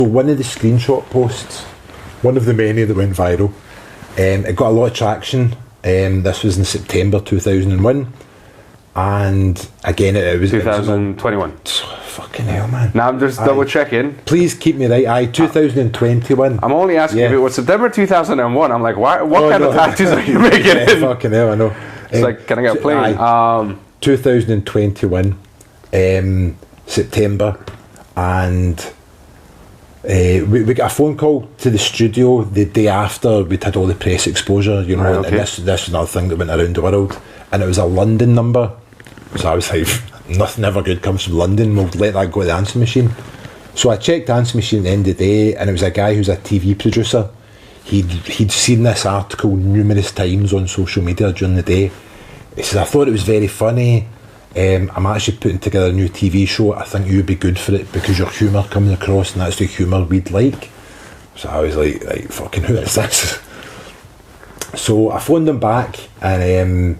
So one of the screenshot posts, one of the many that went viral, it got a lot of traction. This was in September 2001. And again, it was 2021. Fucking hell, man. Now I'm just double checking. Please keep me right. 2021. I'm only asking if it was September 2001. I'm like, why? What kind of tattoos are you making? Fucking hell, I know. It's like, can I get a plane? 2021, September, and we got a phone call to the studio the day after we'd had all the press exposure, you know, right, okay. And this was another thing that went around the world, and it was a London number. So I was like, nothing ever good comes from London, we'll let that go to the answer machine. So I checked the answer machine at the end of the day, and it was a guy who's a TV producer. He'd seen this article numerous times on social media during the day. He says, I thought it was very funny. I'm actually putting together a new TV show. I think you'd be good for it because your humour comes across, and that's the humour we'd like. So I was like fucking who is this? So I phoned him back, and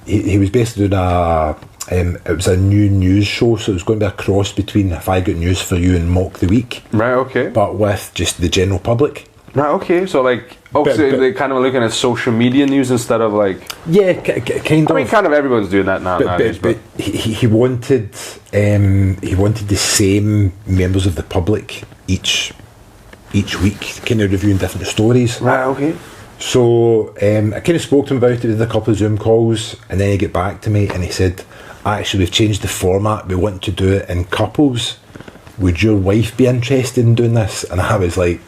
he was basically doing it was a new news show, so it was going to be a cross between If I Got News For You and Mock the Week. Right, okay. But with just the general public. Right, okay. So like, so they're kind of looking at social media news instead of like... Yeah, kind of. I mean, kind of everyone's doing that now. But he wanted the same members of the public each week, kind of reviewing different stories. Right, okay. So I kind of spoke to him about it with a couple of Zoom calls, and then he got back to me and he said, actually, we've changed the format. We want to do it in couples. Would your wife be interested in doing this? And I was like,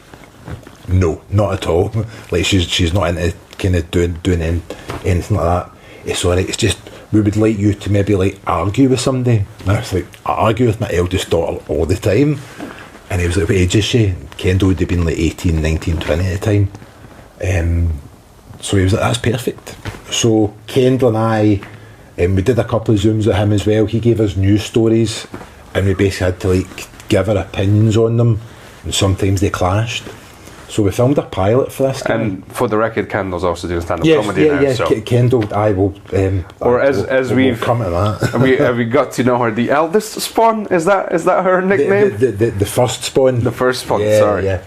no, not at all. Like she's not into kind of doing anything like that. It's alright. It's just we would like you to maybe like argue with somebody. And I was like, I argue with my eldest daughter all the time. And he was like, what age is she? Kendall would have been like 18, 19, 20 at the time. So he was like, that's perfect. So Kendall and I, we did a couple of Zooms with him as well. He gave us news stories, and we basically had to like give our opinions on them, and sometimes they clashed. So we filmed a pilot for this guy. And for the record, Kendall's also doing stand-up comedy now. Yeah, so. Kendall, I will... we've come to that. have we got to know her, the eldest Spawn? Is that her nickname? The first Spawn. The first Spawn, yeah, sorry. Yeah.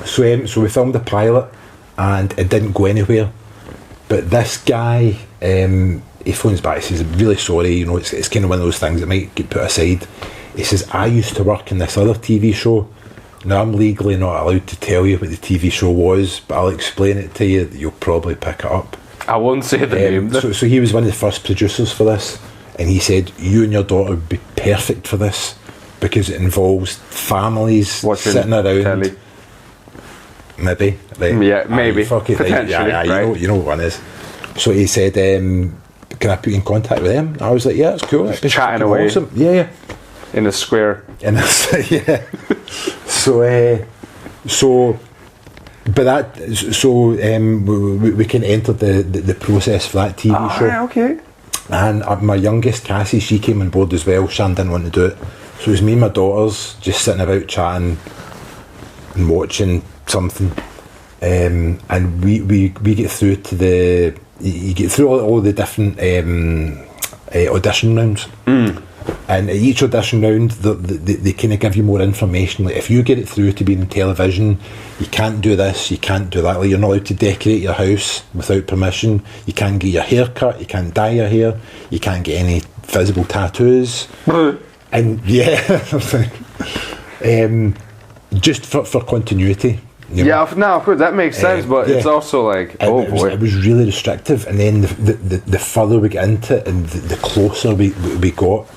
So we filmed a pilot, and it didn't go anywhere. But this guy, he phones back, he says, I'm really sorry, you know, it's kind of one of those things that might get put aside. He says, I used to work in this other TV show. Now, I'm legally not allowed to tell you what the TV show was, but I'll explain it to you. You'll probably pick it up. I won't say the name. So he was one of the first producers for this, and he said, you and your daughter would be perfect for this because it involves families watching sitting around. telly. Maybe. Right? Yeah, maybe. Potentially. Right. You know what one is. So he said, can I put you in contact with them? I was like, yeah, that's cool. That's chatting away. Awesome. Yeah. In a square. Yeah. We can enter the process for that TV show. Right, okay. And my youngest Cassie, she came on board as well. Shan didn't want to do it, so it was me and my daughters just sitting about chatting and watching something. And we get through to you get through all the different audition rounds. And at each audition round, they kind of give you more information. Like, if you get it through to being in television, you can't do this, you can't do that. Like, you're not allowed to decorate your house without permission. You can't get your hair cut, you can't dye your hair, you can't get any visible tattoos. And yeah, just for continuity. You know? Yeah, no, of course, that makes sense, but it's also like, it was really restrictive. And then the further we get into it and the closer we got,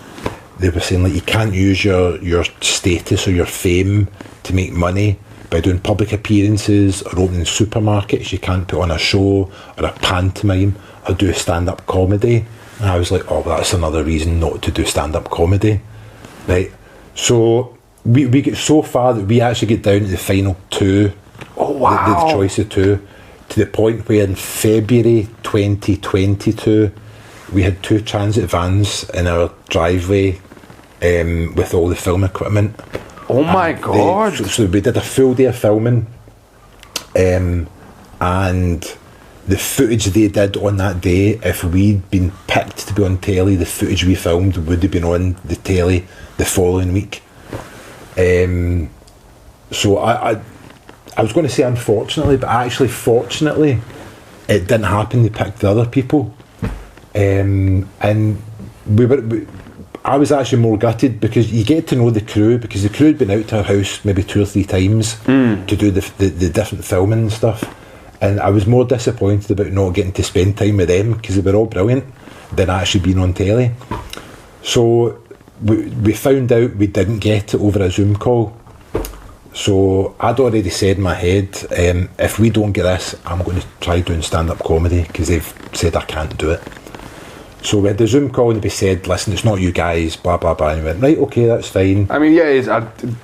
they were saying, like, you can't use your status or your fame to make money by doing public appearances or opening supermarkets. You can't put on a show or a pantomime or do stand-up comedy. And I was like, oh, well, that's another reason not to do stand-up comedy, right? So we get so far that we actually get down to the final two. Oh, wow. The choice of two, to the point where in February 2022 we had 2 transit vans in our driveway with all the film equipment. Oh my God. So we did a full day of filming, and the footage they did on that day, if we'd been picked to be on telly, the footage we filmed would have been on the telly the following week. So I was going to say unfortunately, but actually fortunately, it didn't happen. They picked the other people, and I was actually more gutted because you get to know the crew, because the crew had been out to our house maybe 2 or 3 times to do the different filming and stuff, and I was more disappointed about not getting to spend time with them because they were all brilliant than actually being on telly. So we found out we didn't get it over a Zoom call. So I'd already said in my head, if we don't get this, I'm going to try doing stand-up comedy because they've said I can't do it. So we had the Zoom call and they said, listen, it's not you guys, blah, blah, blah. And we went, right, okay, that's fine. I mean, yeah,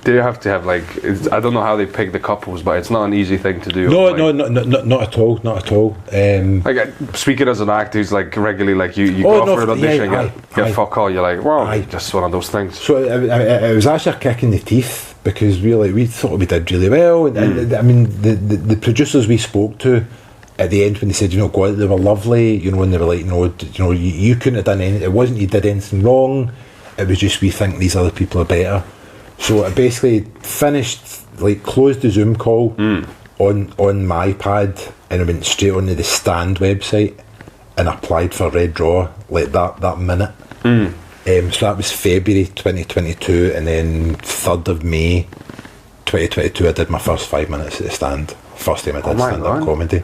they have to have, like, I don't know how they pick the couples, but it's not an easy thing to do. No, not at all, not at all. Like, speaking as an actor who's, like, regularly, like, you go for an audition, get fuck all, you're like, wow, just one of those things. So it was actually a kick in the teeth because we thought we did really well. And I mean, the producers we spoke to, at the end when they said, God, they were lovely, and they were like, you couldn't have done anything. It wasn't you did anything wrong. It was just we think these other people are better. So I basically finished, like, closed the Zoom call on my iPad, and I went straight onto the Stand website and applied for Red Draw like that minute. So that was February 2022, and then 3rd of May 2022 I did my first 5 minutes at the Stand. First time I did stand-up comedy.